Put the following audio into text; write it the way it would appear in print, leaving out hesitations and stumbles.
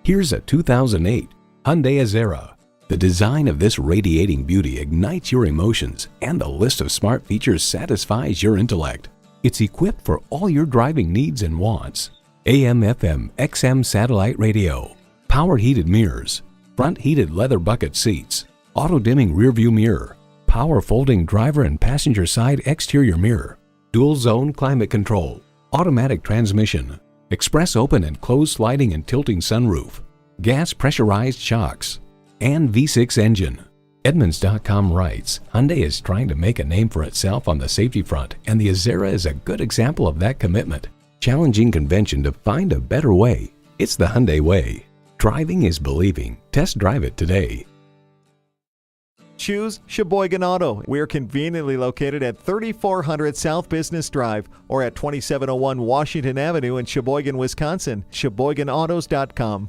Here's a 2008 Hyundai Azera. The design of this radiating beauty ignites your emotions, and the list of smart features satisfies your intellect. It's equipped for all your driving needs and wants. AM/FM XM satellite radio, power heated mirrors, front heated leather bucket seats, auto dimming rearview mirror, power folding driver and passenger side exterior mirror, dual zone climate control, automatic transmission, express open and closed sliding and tilting sunroof, gas pressurized shocks, and V6 engine. Edmunds.com writes, Hyundai is trying to make a name for itself on the safety front, and the Azera is a good example of that commitment. Challenging convention to find a better way. It's the Hyundai way. Driving is believing. Test drive it today. Choose Sheboygan Auto. We're conveniently located at 3400 South Business Drive or at 2701 Washington Avenue in Sheboygan, Wisconsin. SheboyganAutos.com.